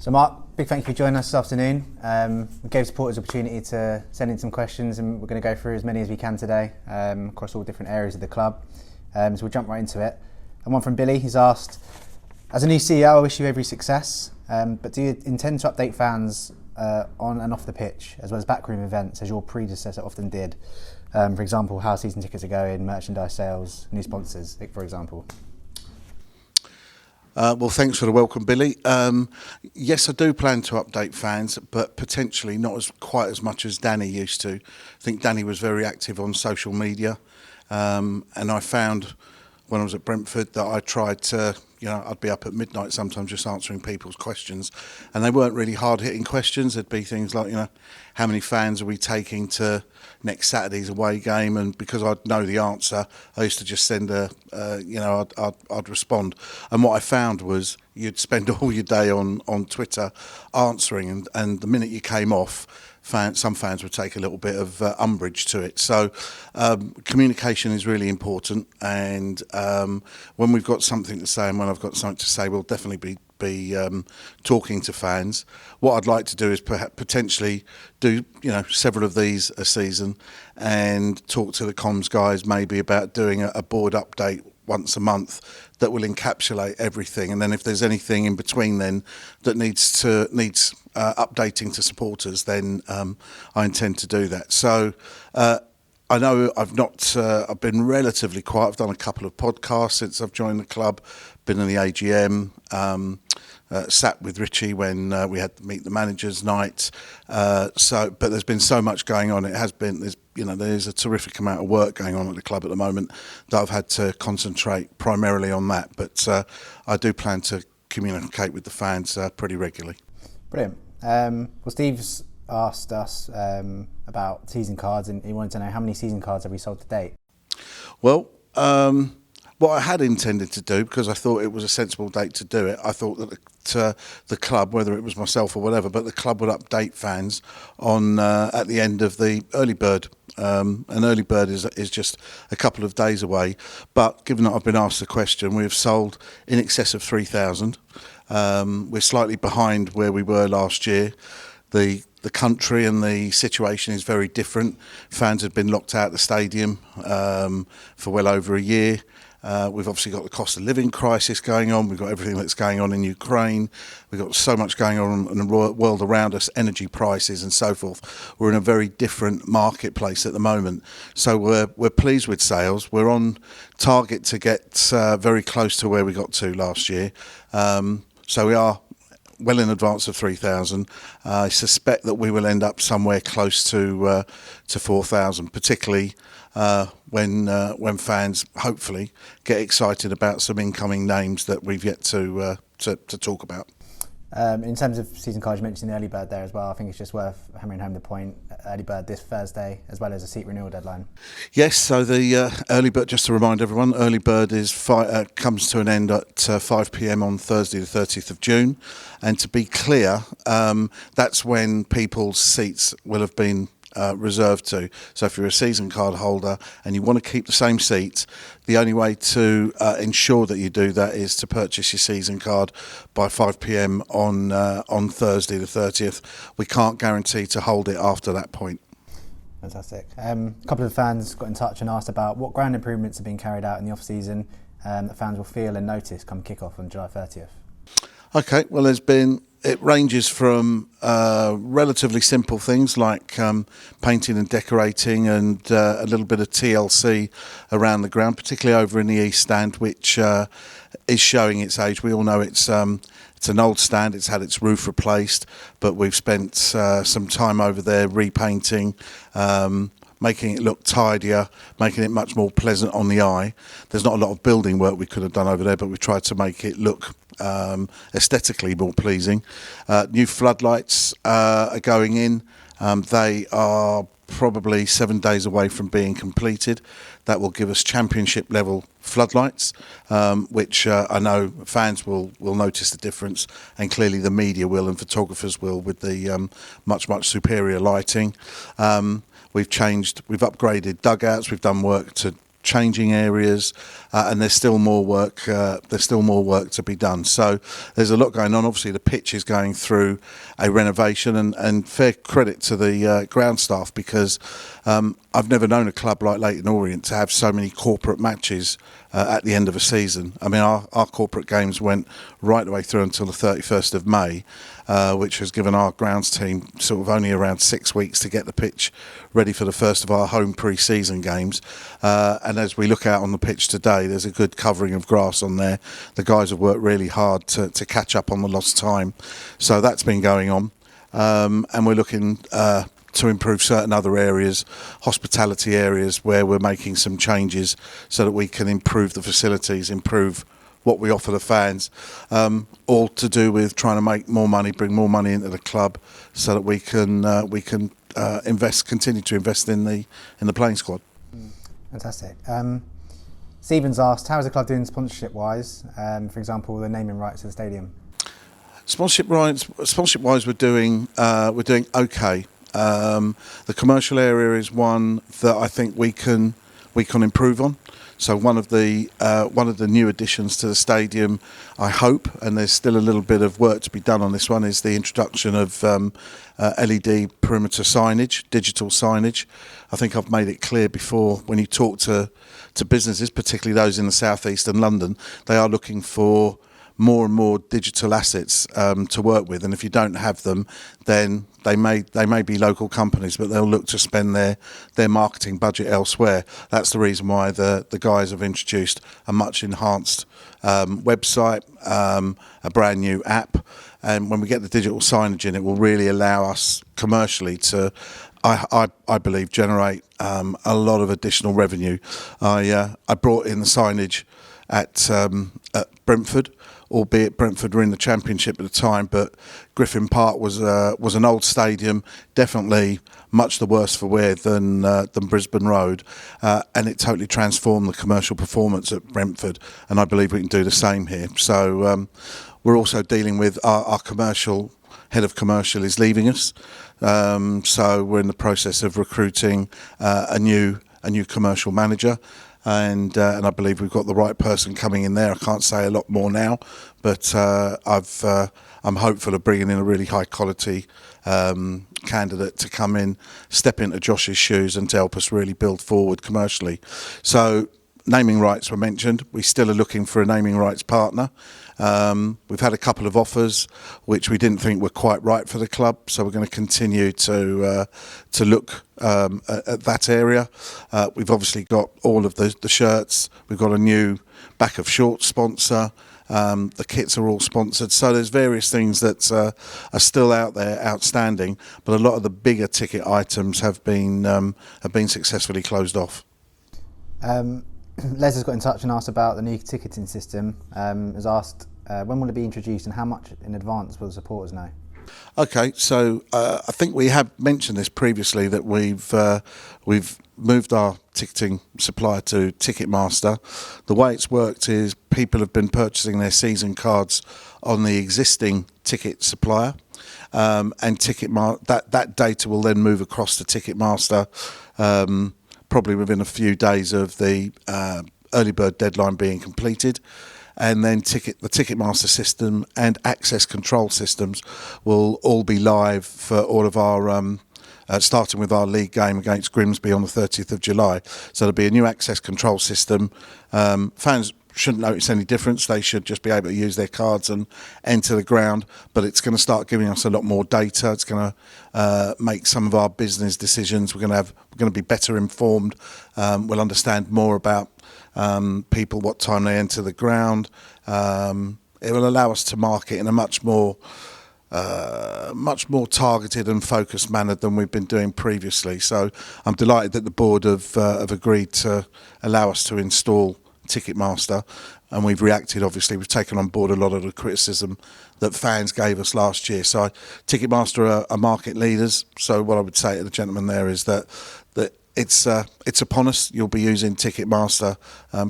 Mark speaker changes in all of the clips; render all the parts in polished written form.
Speaker 1: So Mark, big thank you for joining us this afternoon. We gave supporters the opportunity to send in some questions, and we're going to go through as many as we can today across all different areas of the club. So we'll jump right into it. And one from Billy, he's asked, as a new CEO, I wish you every success, but do you intend to update fans on and off the pitch, as well as backroom events, as your predecessor often did? For example, how season tickets are going, merchandise sales, new sponsors, for example.
Speaker 2: Well, thanks for the welcome, Billy. Yes, I do plan to update fans, but potentially not quite as much as Danny used to. I think Danny was very active on social media, and I found when I was at Brentford that I tried to, I'd be up at midnight sometimes just answering people's questions, and they weren't really hard-hitting questions. There'd be things like, how many fans are we taking to next Saturday's away game? And because I'd know the answer, I used to just send I'd respond. And what I found was you'd spend all your day on Twitter answering, and the minute you came off, some fans would take a little bit of umbrage to it. So communication is really important, and when we've got something to say and when I've got something to say, we'll definitely be talking to fans. What I'd like to do is potentially do several of these a season and talk to the comms guys maybe about doing a board update once a month that will encapsulate everything, and then if there's anything in between then that needs updating to supporters, then I intend to do that. So I know I've been relatively quiet. I've done a couple of podcasts since I've joined the club, been in the AGM, sat with Richie when we had the Meet the Managers night. But there's been so much going on. There's a terrific amount of work going on at the club at the moment that I've had to concentrate primarily on that. But I do plan to communicate with the fans pretty regularly.
Speaker 1: Brilliant. Well, Steve's asked us about season cards, and he wanted to know how many season cards have we sold to date?
Speaker 2: Well, what I had intended to do, because I thought it was a sensible date to do it, I thought that the club, whether it was myself or whatever, but the club would update fans on at the end of the early bird. And early bird is just a couple of days away. But given that I've been asked the question, we've sold in excess of 3,000. We're slightly behind where we were last year. The country and the situation is very different. Fans have been locked out of the stadium for well over a year. We've obviously got the cost of living crisis going on. We've got everything that's going on in Ukraine. We've got so much going on in the world around us, energy prices and so forth. We're in a very different marketplace at the moment. So we're pleased with sales. We're on target to get very close to where we got to last year. So we are well in advance of 3,000. I suspect that we will end up somewhere close to 4,000, particularly when fans hopefully get excited about some incoming names that we've yet to talk about.
Speaker 1: In terms of season cards, you mentioned the early bird there as well. I think it's just worth hammering home the point. Early bird this Thursday, as well as a seat renewal deadline.
Speaker 2: Yes, so the early bird, just to remind everyone, early bird comes to an end at 5 p.m. on Thursday the 30th of June. And to be clear, that's when people's seats will have been reserved to. So if you're a season card holder and you want to keep the same seats, the only way to ensure that you do that is to purchase your season card by 5 p.m. on Thursday the 30th. We can't guarantee to hold it after that point.
Speaker 1: Fantastic. A couple of fans got in touch and asked about what ground improvements have been carried out in the off-season that fans will feel and notice come kick-off on July 30th.
Speaker 2: Okay, well, it ranges from relatively simple things like painting and decorating and a little bit of TLC around the ground, particularly over in the East Stand, which is showing its age. We all know it's an old stand, it's had its roof replaced, but we've spent some time over there repainting, making it look tidier, making it much more pleasant on the eye. There's not a lot of building work we could have done over there, but we've tried to make it look aesthetically more pleasing. New floodlights are going in. They are probably 7 days away from being completed. That will give us championship level floodlights, which I know fans will notice the difference, and clearly the media will and photographers will with the much superior lighting. We've upgraded dugouts. We've done work to changing areas, and there's still more work. There's still more work to be done. So there's a lot going on. Obviously, the pitch is going through a renovation, and fair credit to the ground staff, because I've never known a club like Leyton Orient to have so many corporate matches at the end of a season. I mean, our corporate games went right the way through until the 31st of May, which has given our grounds team sort of only around 6 weeks to get the pitch ready for the first of our home pre-season games. And as we look out on the pitch today, there's a good covering of grass on there. The guys have worked really hard to catch up on the lost time. So that's been going on. And we're looking to improve certain other areas, hospitality areas, where we're making some changes so that we can improve the facilities, improve what we offer the fans, all to do with trying to make more money, bring more money into the club, so that we can continue to invest in the playing squad.
Speaker 1: Fantastic. Stephen's asked, how is the club doing sponsorship-wise? For example, the naming rights of the stadium.
Speaker 2: Sponsorship-wise, we're doing okay. The commercial area is one that I think we can improve on. So one of the new additions to the stadium, I hope, and there's still a little bit of work to be done on this one, is the introduction of LED perimeter signage, digital signage. I think I've made it clear before, when you talk to businesses, particularly those in the South East and London, they are looking for more and more digital assets to work with, and if you don't have them, then they may be local companies, but they'll look to spend their marketing budget elsewhere. That's the reason why the guys have introduced a much enhanced website, a brand new app, and when we get the digital signage in, it will really allow us commercially to, I believe, generate a lot of additional revenue. I brought in the signage at Brentford, albeit Brentford were in the Championship at the time, but Griffin Park was an old stadium, definitely much the worse for wear than Brisbane Road, and it totally transformed the commercial performance at Brentford, and I believe we can do the same here. So we're also dealing with our head of commercial is leaving us, so we're in the process of recruiting a new commercial manager. And I believe we've got the right person coming in there. I can't say a lot more now, but I'm hopeful of bringing in a really high quality candidate to come in, step into Josh's shoes, and to help us really build forward commercially. So naming rights were mentioned. We still are looking for a naming rights partner. We've had a couple of offers which we didn't think were quite right for the club, so we're going to continue to look at that area. We've obviously got all of the shirts. We've got a new back of shorts sponsor. The kits are all sponsored, so there's various things that are still out there, outstanding. But a lot of the bigger ticket items have been successfully closed off.
Speaker 1: Les has got in touch and asked about the new ticketing system. Has asked when will it be introduced and how much in advance will the supporters know? Okay,
Speaker 2: so I think we have mentioned this previously, that we've moved our ticketing supplier to Ticketmaster. The way it's worked is people have been purchasing their season cards on the existing ticket supplier, and that data will then move across to Ticketmaster, probably within a few days of the early bird deadline being completed. And then the Ticketmaster system and access control systems will all be live for all of our, starting with our league game against Grimsby on the 30th of July. So there'll be a new access control system. Fans shouldn't notice any difference. They should just be able to use their cards and enter the ground. But it's going to start giving us a lot more data. It's going to make some of our business decisions. We're going to be better informed. We'll understand more about people, what time they enter the ground. It will allow us to market in a much more targeted and focused manner than we've been doing previously. So I'm delighted that the board have agreed to allow us to install Ticketmaster, and we've reacted. Obviously, we've taken on board a lot of the criticism that fans gave us last year. So Ticketmaster are market leaders. So what I would say to the gentleman there is that it's upon us. You'll be using Ticketmaster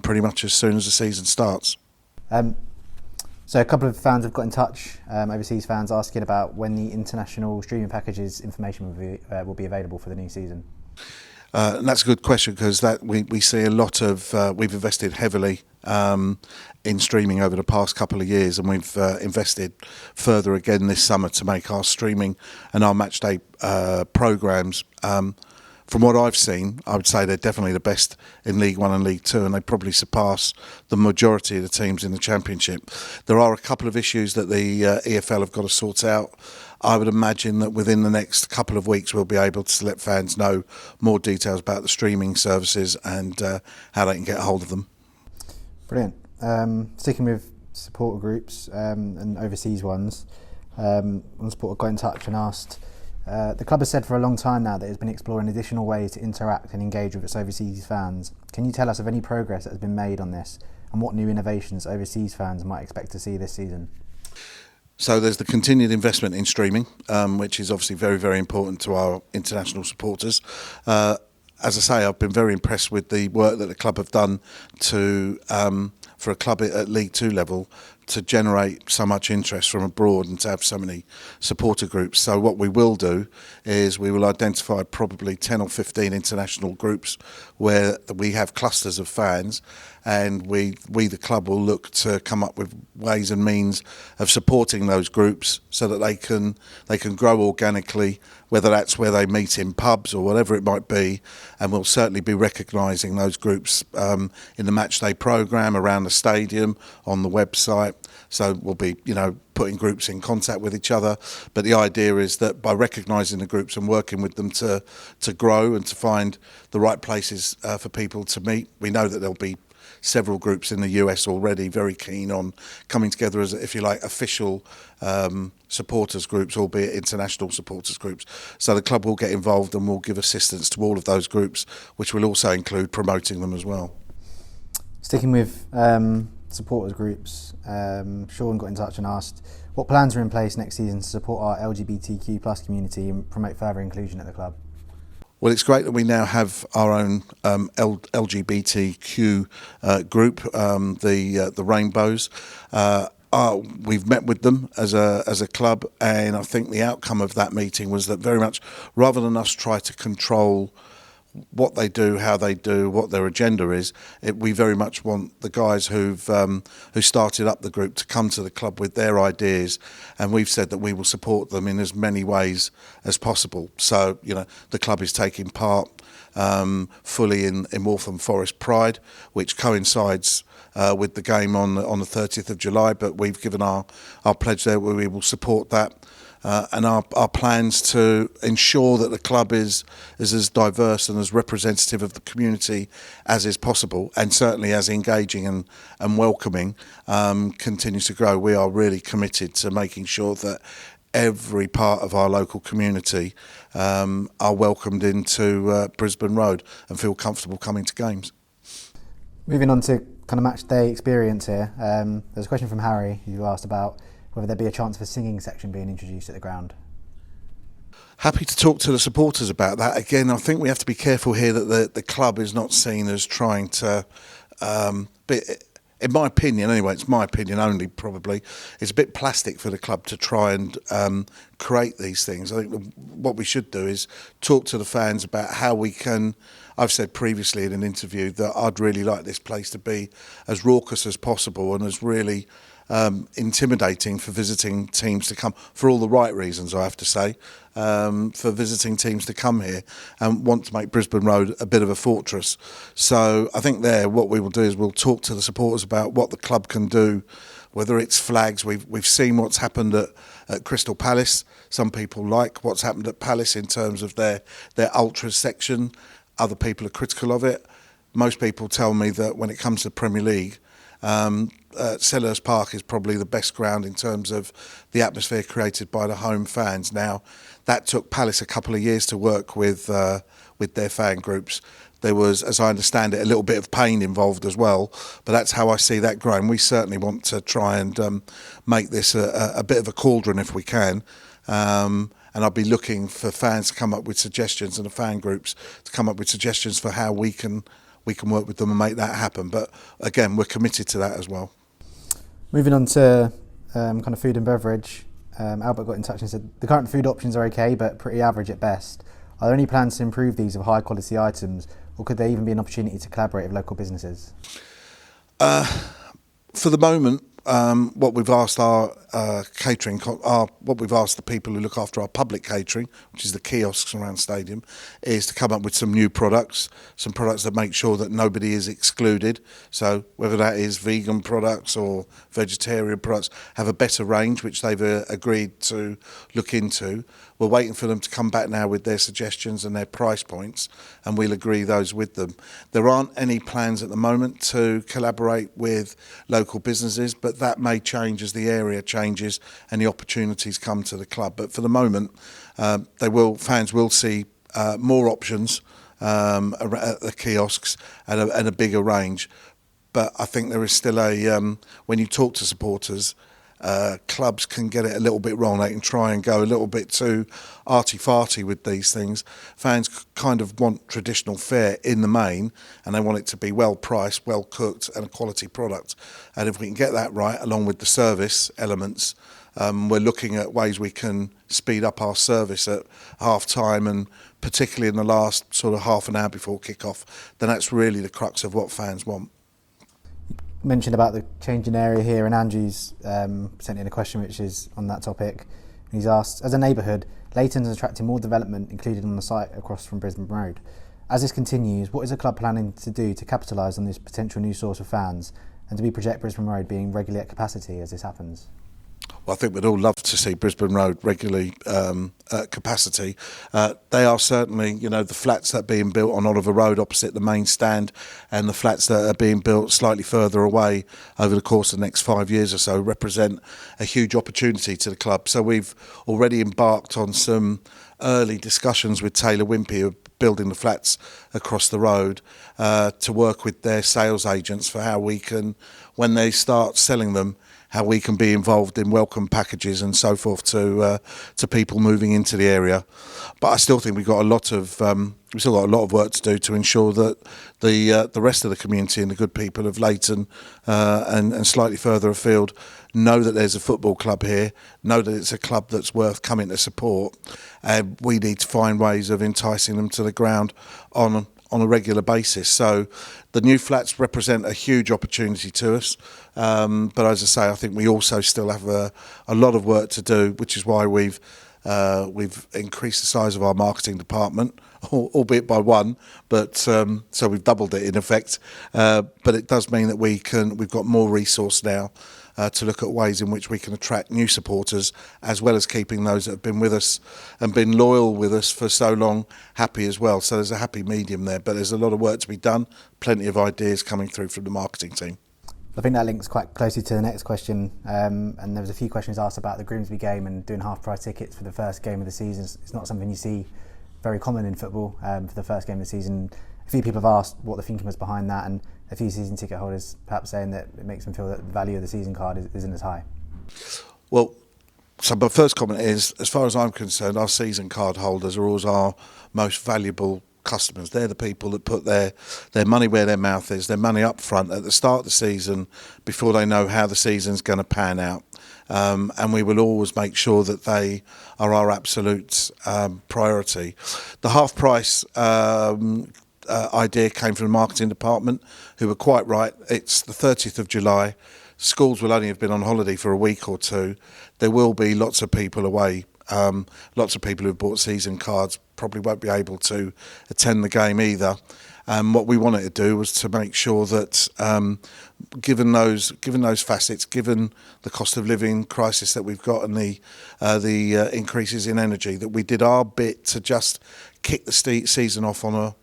Speaker 2: pretty much as soon as the season starts.
Speaker 1: So a couple of fans have got in touch, overseas fans, asking about when the international streaming packages information will be available for the new season.
Speaker 2: And that's a good question because that we see a lot of we've invested heavily in streaming over the past couple of years, and we've invested further again this summer to make our streaming and our match day programmes. From what I've seen, I would say they're definitely the best in League One and League Two, and they probably surpass the majority of the teams in the Championship. There are a couple of issues that the EFL have got to sort out. I would imagine that within the next couple of weeks we'll be able to let fans know more details about the streaming services and how they can get a hold of them.
Speaker 1: Brilliant. Sticking with supporter groups and overseas ones, one supporter got in touch and asked, the club has said for a long time now that it's been exploring additional ways to interact and engage with its overseas fans. Can you tell us of any progress that has been made on this and what new innovations overseas fans might expect to see this season?
Speaker 2: So there's the continued investment in streaming, which is obviously very, very important to our international supporters. As I say, I've been very impressed with the work that the club have done to for a club at League Two level to generate so much interest from abroad and to have so many supporter groups. So what we will do is we will identify probably 10 or 15 international groups where we have clusters of fans, and we the club will look to come up with ways and means of supporting those groups so that they can grow organically, whether that's where they meet in pubs or whatever it might be. And we'll certainly be recognising those groups in the matchday programme, around the stadium, on the website. So we'll be, putting groups in contact with each other. But the idea is that by recognising the groups and working with them to grow and to find the right places for people to meet, we know that there'll be several groups in the US already very keen on coming together as, if you like, official supporters groups, albeit international supporters groups. So the club will get involved and will give assistance to all of those groups, which will also include promoting them as well.
Speaker 1: Sticking with supporters groups, Sean got in touch and asked what plans are in place next season to support our LGBTQ plus community and promote further inclusion at the club.
Speaker 2: Well, it's great that we now have our own LGBTQ group, the Rainbows. We've met with them as a club, and I think the outcome of that meeting was that very much, rather than us try to control what they do, how they do, what their agenda is, we very much want the guys who started up the group to come to the club with their ideas, and we've said that we will support them in as many ways as possible. So, the club is taking part fully in Waltham Forest Pride, which coincides with the game on the 30th of July, but we've given our pledge there where we will support that. And our plans to ensure that the club is as diverse and as representative of the community as is possible, and certainly as engaging and welcoming, continues to grow. We are really committed to making sure that every part of our local community are welcomed into Brisbane Road and feel comfortable coming to games.
Speaker 1: Moving on to kind of match day experience here, there's a question from Harry who asked about whether there'd be a chance of a singing section being introduced at the ground.
Speaker 2: Happy to talk to the supporters about that. Again, I think we have to be careful here that the club is not seen as trying to, in my opinion anyway, it's my opinion only probably, it's a bit plastic for the club to try and create these things. I think what we should do is talk to the fans about how we can. I've said previously in an interview that I'd really like this place to be as raucous as possible and as really intimidating for visiting teams to come, for all the right reasons, I have to say, for visiting teams to come here and want to make Brisbane Road a bit of a fortress. So I think what we will do is we'll talk to the supporters about what the club can do, whether it's flags. We've seen what's happened at Crystal Palace. Some people like what's happened at Palace in terms of their ultras section. Other people are critical of it. Most people tell me that when it comes to the Premier League, Selhurst Park is probably the best ground in terms of the atmosphere created by the home fans. Now, that took Palace a couple of years to work with their fan groups. There was, as I understand it, a little bit of pain involved as well, but that's how I see that growing. We certainly want to try and make this a bit of a cauldron if we can. And I'll be looking for fans to come up with suggestions, and the fan groups to come up with suggestions for how we can work with them and make that happen. But again, we're committed to that as well.
Speaker 1: Moving on to kind of food and beverage, Albert got in touch and said the current food options are okay but pretty average at best. Are there any plans to improve these with high quality items, or could there even be an opportunity to collaborate with local businesses?
Speaker 2: For the moment, what we've asked our what we've asked the people who look after our public catering, which is the kiosks around the stadium, is to come up with some new products, some products that make sure that nobody is excluded. So whether that is vegan products or vegetarian products, have a better range, which they've agreed to look into. We're waiting for them to come back now with their suggestions and their price points, and we'll agree those with them. There aren't any plans at the moment to collaborate with local businesses, but that may change as the area changes and the opportunities come to the club. But for the moment, fans will see more options at the kiosks and a bigger range. But I think there is still when you talk to supporters, clubs can get it a little bit wrong. They can try and go a little bit too arty-farty with these things. Fans kind of want traditional fare in the main, and they want it to be well priced, well cooked, and a quality product. And if we can get that right, along with the service elements, we're looking at ways we can speed up our service at half time, and particularly in the last sort of half an hour before kick-off. Then that's really the crux of what fans want.
Speaker 1: Mentioned about the changing area here, and Andrew's sent in a question which is on that topic. He's asked, as a neighbourhood, Leighton is attracting more development included on the site across from Brisbane Road. As this continues, what is the club planning to do to capitalise on this potential new source of fans and to project Brisbane Road being regularly at capacity as this happens?
Speaker 2: Well, I think we'd all love to see Brisbane Road regularly at capacity. They are certainly, the flats that are being built on Oliver Road opposite the main stand, and the flats that are being built slightly further away over the course of the next 5 years or so represent a huge opportunity to the club. So we've already embarked on some early discussions with Taylor Wimpey, who are building the flats across the road, to work with their sales agents for how we can, when they start selling them, how we can be involved in welcome packages and so forth to people moving into the area. But I still think we've still got a lot of work to do to ensure that the rest of the community and the good people of Leighton and slightly further afield know that there's a football club here, know that it's a club that's worth coming to support. We need to find ways of enticing them to the ground on a regular basis. So the new flats represent a huge opportunity to us. But as I say, I think we also still have a lot of work to do, which is why we've increased the size of our marketing department, albeit by one, but so we've doubled it in effect. But it does mean that we've got more resource now to look at ways in which we can attract new supporters, as well as keeping those that have been with us and been loyal with us for so long happy as well. So there's a happy medium there, but there's a lot of work to be done, plenty of ideas coming through from the marketing team.
Speaker 1: I think that links quite closely to the next question, and there was a few questions asked about the Grimsby game and doing half-price tickets for the first game of the season. It's not something you see very common in football for the first game of the season. A few people have asked what the thinking was behind that, and a few season ticket holders perhaps saying that it makes them feel that the value of the season card isn't as high.
Speaker 2: Well, so my first comment is, as far as I'm concerned, our season card holders are always our most valuable customers. They're the people that put their money where their mouth is, their money up front at the start of the season before they know how the season's going to pan out. And we will always make sure that they are our absolute priority. The half price idea came from the marketing department, who were quite right. It's the 30th of July. Schools will only have been on holiday for a week or two. There will be lots of people away. Lots of people who've bought season cards probably won't be able to attend the game either. What we wanted to do was to make sure that, given those facets, given the cost of living crisis that we've got and the increases in energy, that we did our bit to just kick the season off on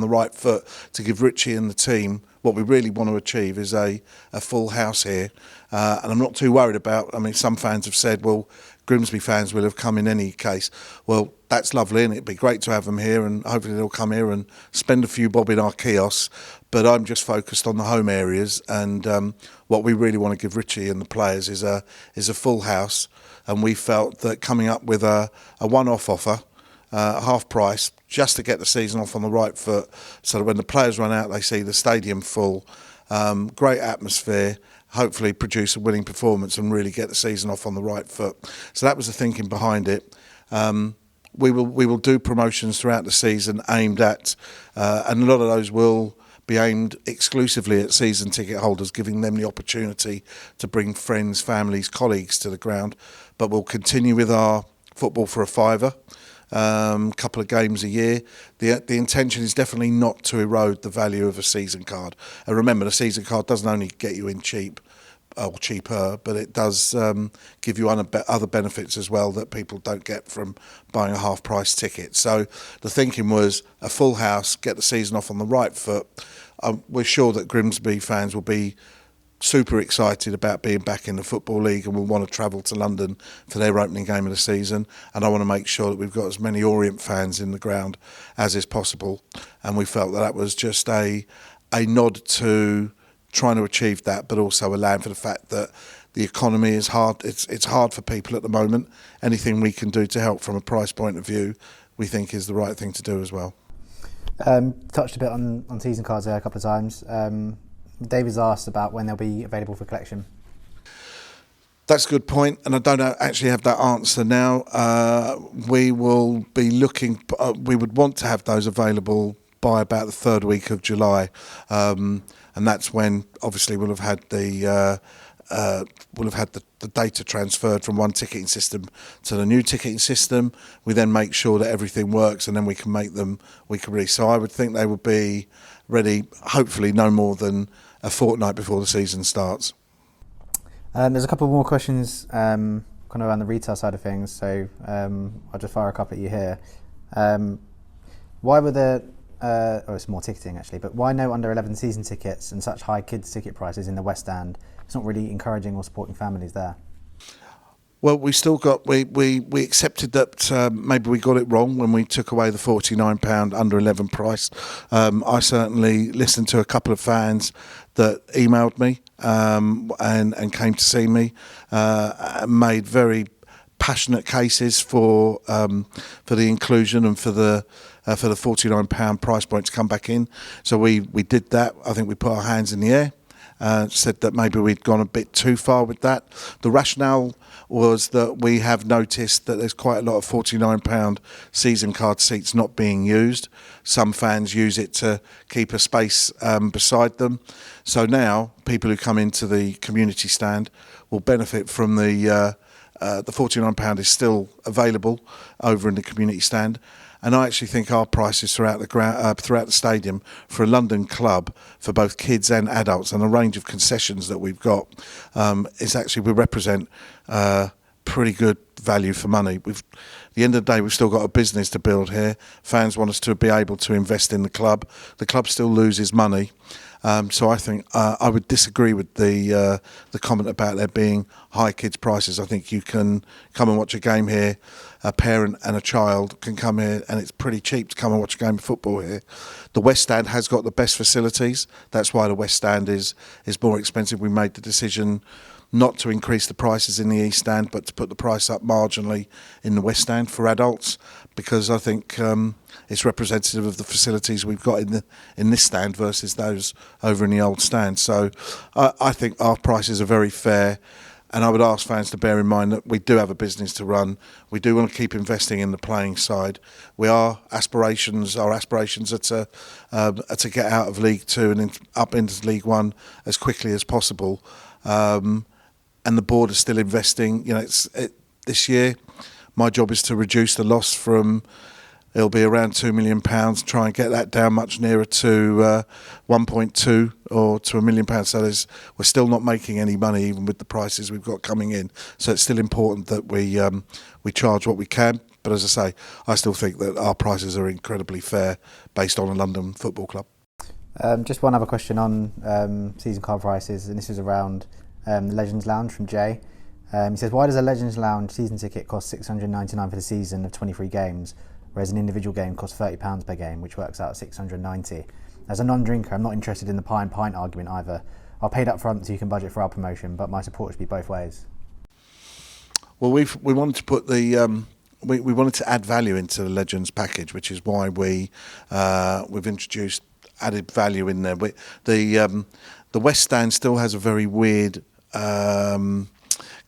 Speaker 2: the right foot, to give Richie and the team what we really want to achieve is a full house here. And I'm not too worried about, some fans have said, well, Grimsby fans will have come in any case. Well, that's lovely, and it'd be great to have them here, and hopefully they'll come here and spend a few bob in our kiosks. But I'm just focused on the home areas, and what we really want to give Richie and the players is a full house. And we felt that coming up with a one-off offer, half price, just to get the season off on the right foot, so that when the players run out, they see the stadium full, great atmosphere, hopefully produce a winning performance and really get the season off on the right foot. So that was the thinking behind it. we will do promotions throughout the season aimed at, and a lot of those will be aimed exclusively at season ticket holders, giving them the opportunity to bring friends, families, colleagues to the ground. But we'll continue with our football for a fiver, couple of games a year. The intention is definitely not to erode the value of a season card. And remember, the season card doesn't only get you in cheap or cheaper, but it does give you other benefits as well that people don't get from buying a half-price ticket. So the thinking was a full house, get the season off on the right foot. We're sure that Grimsby fans will be super excited about being back in the Football League and will want to travel to London for their opening game of the season. And I want to make sure that we've got as many Orient fans in the ground as is possible. And we felt that was just a nod to trying to achieve that, but also allowing for the fact that the economy is hard. It's hard for people at the moment. Anything we can do to help from a price point of view, we think is the right thing to do as well.
Speaker 1: Touched a bit on season cards there a couple of times. David's asked about when they'll be available for collection.
Speaker 2: That's a good point, and I don't actually have that answer now. We will be looking. We would want to have those available by about the third week of July, and that's when obviously we'll have had the data transferred from one ticketing system to the new ticketing system. We then make sure that everything works, and then we can make them release. So I would think they would be ready, hopefully no more than a fortnight before the season starts.
Speaker 1: There's a couple more questions kind of around the retail side of things, so I'll just fire a couple at you here. Why were there, it's more ticketing actually, but why no under 11 season tickets and such high kids ticket prices in the West Stand? It's not really encouraging or supporting families there.
Speaker 2: Well, we still got we accepted that maybe we got it wrong when we took away the £49 under 11 price. I certainly listened to a couple of fans that emailed me and came to see me, made very passionate cases for the inclusion and for the £49 price point to come back in. So we did that. I think we put our hands in the air. Said that maybe we'd gone a bit too far with that. The rationale was that we have noticed that there's quite a lot of £49 season card seats not being used. Some fans use it to keep a space beside them. So now people who come into the community stand will benefit from the £49 is still available over in the community stand. And I actually think our prices throughout the stadium for a London club, for both kids and adults, and a range of concessions that we've got, is actually we represent pretty good value for money. At the end of the day, we've still got a business to build here. Fans want us to be able to invest in the club. The club still loses money. So I think I would disagree with the comment about there being high kids prices. I think you can come and watch a game here. A parent and a child can come here, and it's pretty cheap to come and watch a game of football here. The West Stand has got the best facilities. That's why the West Stand is more expensive. We made the decision not to increase the prices in the East Stand, but to put the price up marginally in the West Stand for adults, because I think it's representative of the facilities we've got in this stand versus those over in the old stand. So I think our prices are very fair, and I would ask fans to bear in mind that we do have a business to run. We do want to keep investing in the playing side. Our aspirations are to get out of League Two and up into League One as quickly as possible. And the board is still investing. This year, my job is to reduce the loss from, it'll be around £2 million, try and get that down much nearer to 1.2 or to £1 million. So we're still not making any money even with the prices we've got coming in. So it's still important that we charge what we can. But as I say, I still think that our prices are incredibly fair based on a London football club.
Speaker 1: Just one other question on season card prices, and this is around the Legends Lounge from Jay. He says, why does a Legends Lounge season ticket cost £699 for the season of 23 games, whereas an individual game costs £30 per game, which works out at £690? As a non-drinker, I'm not interested in the pie and pint argument either. I'll pay up front so you can budget for our promotion, but my support should be both ways. Well, we wanted to put the we wanted to add value into the Legends package, which is why we've introduced added value in there. The West Stand still has a very weird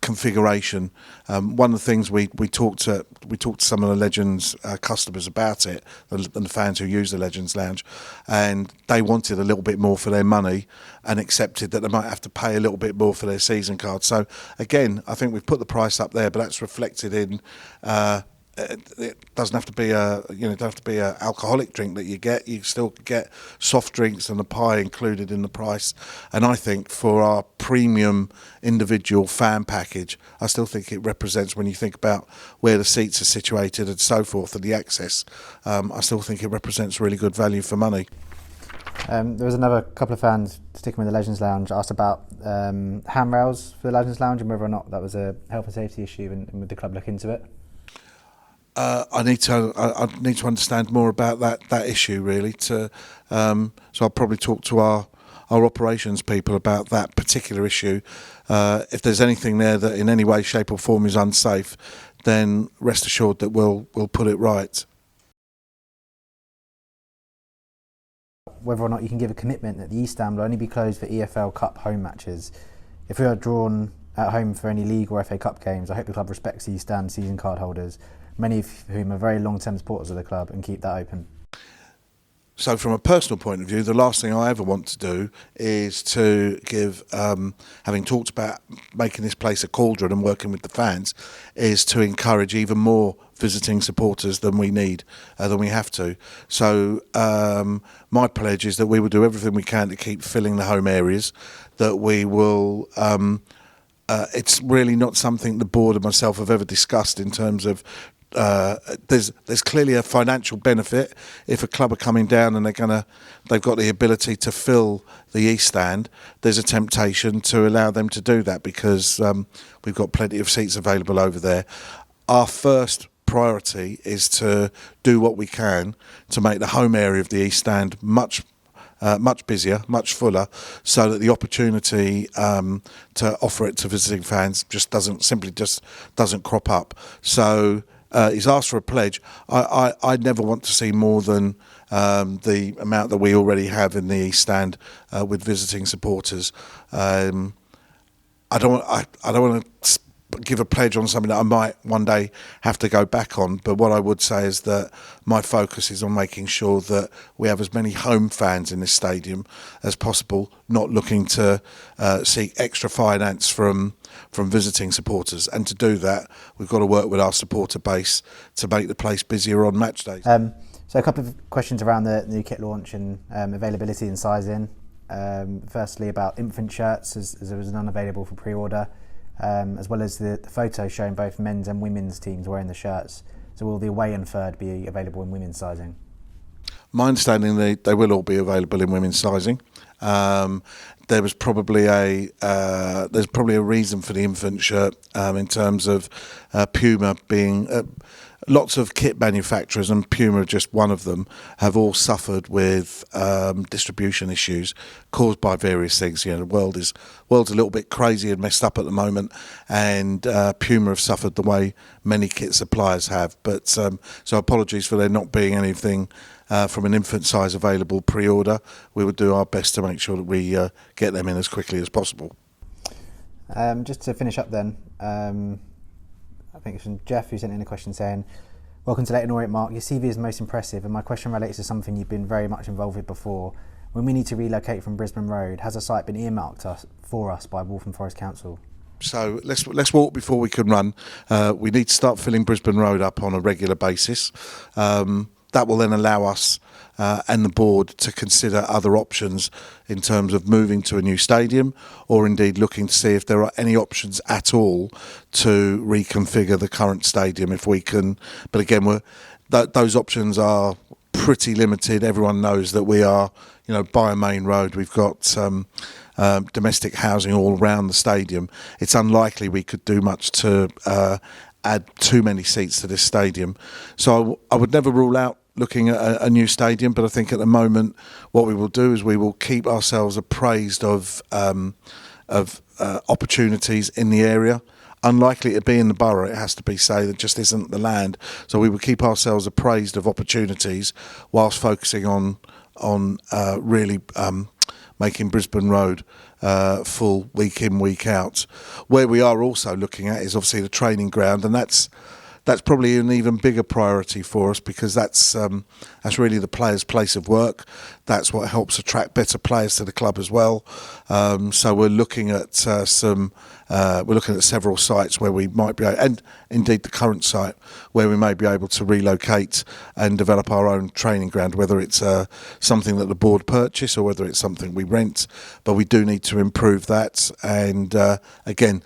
Speaker 1: configuration. One of the things we talked to
Speaker 2: we talked to some of the Legends customers about it, and the fans who use the Legends Lounge, and they wanted a little bit more for their money and accepted that they might have to pay a little bit more for their season card. So again, I think we've put the price up there, but that's reflected in. It doesn't have to be a alcoholic drink that you get. You still get soft drinks and a pie included in the price. And I think for our premium individual fan package, I still think it represents, when you think about where the seats are situated and so forth and the access, I still think it represents really good value for money.
Speaker 1: There was another couple of fans sticking with the Legends Lounge asked about handrails for the Legends Lounge and whether or not that was a health and safety issue, and would the club look into it?
Speaker 2: I need to understand more about that issue really. So I'll probably talk to our operations people about that particular issue. If there's anything there that in any way, shape or form is unsafe, then rest assured that we'll put it right.
Speaker 1: Whether or not you can give a commitment that the East Stand will only be closed for EFL Cup home matches. If we are drawn at home for any league or FA Cup games, I hope the club respects the East Stand season card holders, many of whom are very long-term supporters of the club, and keep that open.
Speaker 2: So from a personal point of view, the last thing I ever want to do is to give, having talked about making this place a cauldron and working with the fans, is to encourage even more visiting supporters than we need, than we have to. So my pledge is that we will do everything we can to keep filling the home areas, that we will... it's really not something the board and myself have ever discussed in terms of there's clearly a financial benefit if a club are coming down and they've got the ability to fill the East Stand. There's a temptation to allow them to do that because we've got plenty of seats available over there. Our first priority is to do what we can to make the home area of the East Stand much busier, much fuller, so that the opportunity to offer it to visiting fans just doesn't crop up. So he's asked for a pledge. I never want to see more than the amount that we already have in the East Stand with visiting supporters. I don't want to give a pledge on something that I might one day have to go back on, but what I would say is that my focus is on making sure that we have as many home fans in this stadium as possible, not looking to seek extra finance from visiting supporters. And to do that, we've got to work with our supporter base to make the place busier on match days.
Speaker 1: So a couple of questions around the new kit launch and availability and sizing. Firstly, about infant shirts, as there was none available for pre-order. As well as the photo showing both men's and women's teams wearing the shirts. So will the away and third be available in women's sizing?
Speaker 2: My understanding they will all be available in women's sizing. There's probably a reason for the infant shirt in terms of Puma being lots of kit manufacturers, and Puma just one of them, have all suffered with distribution issues caused by various things. You know, the world's a little bit crazy and messed up at the moment, and Puma have suffered the way many kit suppliers have. But so apologies for there not being anything from an infant size available pre-order. We would do our best to make sure that we get them in as quickly as possible.
Speaker 1: Just to finish up then, I think it's from Jeff who sent in a question saying, "Welcome to Leighton Orient, Mark. Your CV is most impressive, and my question relates to something you've been very much involved with before. When we need to relocate from Brisbane Road, has a site been earmarked for us by Waltham Forest Council?"
Speaker 2: So let's walk before we can run. We need to start filling Brisbane Road up on a regular basis. That will then allow us and the board to consider other options in terms of moving to a new stadium, or indeed looking to see if there are any options at all to reconfigure the current stadium if we can. But again, those options are pretty limited. Everyone knows that we are, by a main road. We've got domestic housing all around the stadium. It's unlikely we could do much to add too many seats to this stadium. So I would never rule out looking at a new stadium, but I think at the moment what we will do is we will keep ourselves appraised of opportunities in the area. Unlikely to be in the borough, it has to be say, that just isn't the land. So we will keep ourselves appraised of opportunities whilst focusing on really making Brisbane Road full week in, week out. Where we are also looking at is obviously the training ground, and that's that's probably an even bigger priority for us, because that's really the players' place of work. That's what helps attract better players to the club as well. So we're looking at several sites where we might be able, and indeed the current site where we may be able to relocate and develop our own training ground, whether it's something that the board purchase or whether it's something we rent. But we do need to improve that, and again,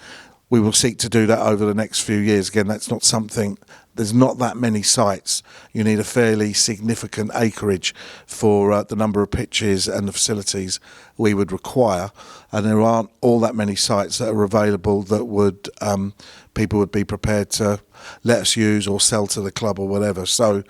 Speaker 2: we will seek to do that over the next few years. Again, that's not something, there's not that many sites. You need a fairly significant acreage for the number of pitches and the facilities we would require, and there aren't all that many sites that are available that would people would be prepared to let us use or sell to the club or whatever. So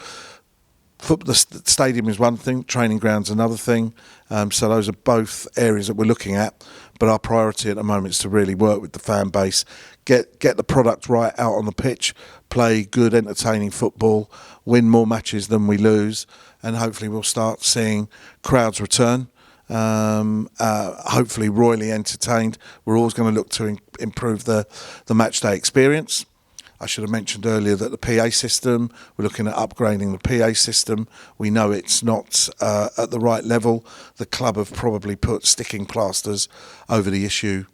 Speaker 2: the stadium is one thing, training ground's another thing. So those are both areas that we're looking at. But our priority at the moment is to really work with the fan base, get the product right out on the pitch, play good, entertaining football, win more matches than we lose, and hopefully we'll start seeing crowds return. Hopefully royally entertained. We're always going to look to improve the match day experience. I should have mentioned earlier that the PA system, we're looking at upgrading the PA system. We know it's not at the right level. The club have probably put sticking plasters over the issue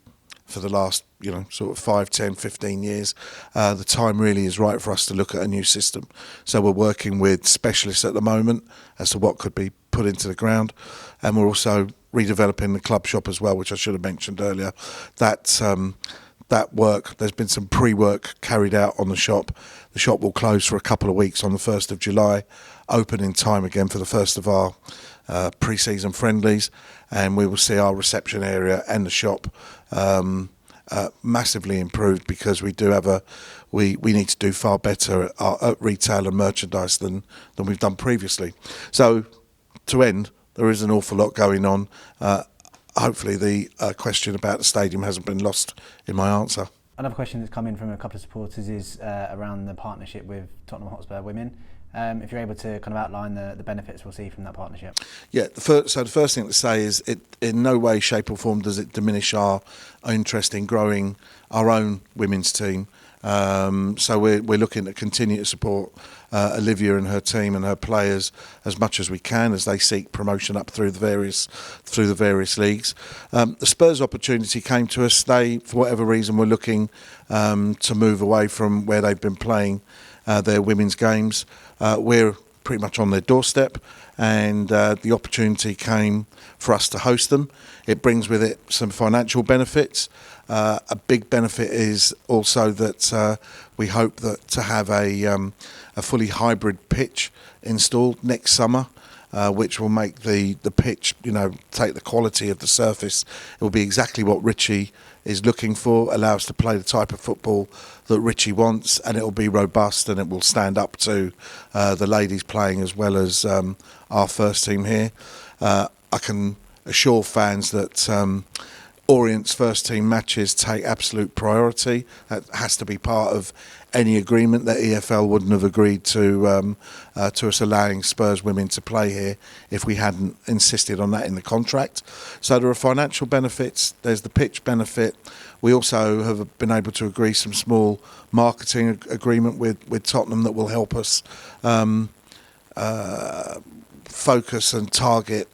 Speaker 2: for the last, sort of 5, 10, 15 years. The time really is right for us to look at a new system. So we're working with specialists at the moment as to what could be put into the ground. And we're also redeveloping the club shop as well, which I should have mentioned earlier. That work, there's been some pre-work carried out on the shop. The shop will close for a couple of weeks on the 1st of July, open in time again for the first of our pre-season friendlies, and we will see our reception area and the shop massively improved, because we do have we need to do far better at retail and merchandise than we've done previously. So to end, there is an awful lot going on. Hopefully the question about the stadium hasn't been lost in my answer.
Speaker 1: Another question that's come in from a couple of supporters is around the partnership with Tottenham Hotspur Women. If you're able to kind of outline the benefits we'll see from that partnership. Yeah,
Speaker 2: so the first thing to say is it in no way, shape or form does it diminish our interest in growing our own women's team. So we're looking to continue to support Olivia and her team and her players as much as we can as they seek promotion up through the various leagues. The Spurs opportunity came to us. They, for whatever reason, were looking to move away from where they've been playing their women's games. We're pretty much on their doorstep, and the opportunity came for us to host them. It brings with it some financial benefits. A big benefit is also that we hope that to have a fully hybrid pitch installed next summer, which will make the pitch, take the quality of the surface. It will be exactly what Richie is looking for, allow us to play the type of football that Richie wants, and it will be robust and it will stand up to the ladies playing as well as our first team here. I can assure fans that Orient's first team matches take absolute priority. That has to be part of any agreement. That EFL wouldn't have agreed to us allowing Spurs Women to play here if we hadn't insisted on that in the contract. So there are financial benefits, there's the pitch benefit. We also have been able to agree some small marketing agreement with Tottenham that will help us focus and target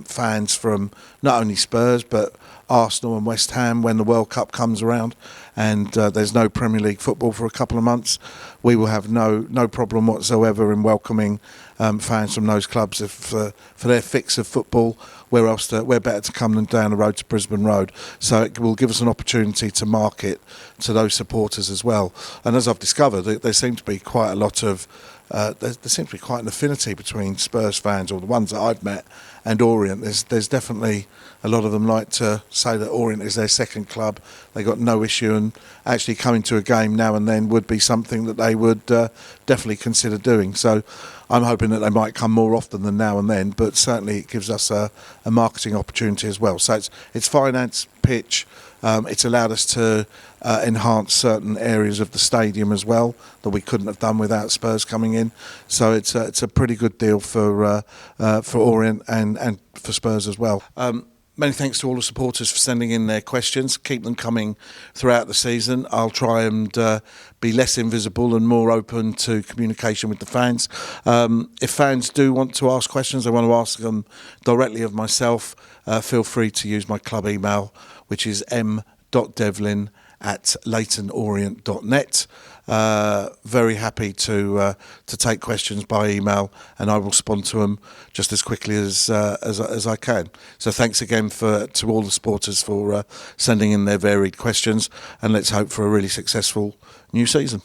Speaker 2: fans from not only Spurs but Arsenal and West Ham when the World Cup comes around and there's no Premier League football for a couple of months. We will have no problem whatsoever in welcoming fans from those clubs for their fix of football. Where better to come than down the road to Brisbane Road? So it will give us an opportunity to market to those supporters as well. And as I've discovered, there seems to be quite a lot of there seems to be quite an affinity between Spurs fans, or the ones that I've met, and Orient. There's definitely a lot of them like to say that Orient is their second club. They got no issue, and actually coming to a game now and then would be something that they would definitely consider doing. So I'm hoping that they might come more often than now and then, but certainly it gives us a marketing opportunity as well. So it's finance, pitch. It's allowed us to enhance certain areas of the stadium as well that we couldn't have done without Spurs coming in. So it's a pretty good deal for Orient and for Spurs as well. Many thanks to all the supporters for sending in their questions. Keep them coming throughout the season. I'll try and be less invisible and more open to communication with the fans. If fans do want to ask questions, they want to ask them directly of myself, feel free to use my club email, which is m.devlin@leytonorient.net. Very happy to take questions by email, and I will respond to them just as quickly as I can. So thanks again to all the supporters for sending in their varied questions, and let's hope for a really successful new season.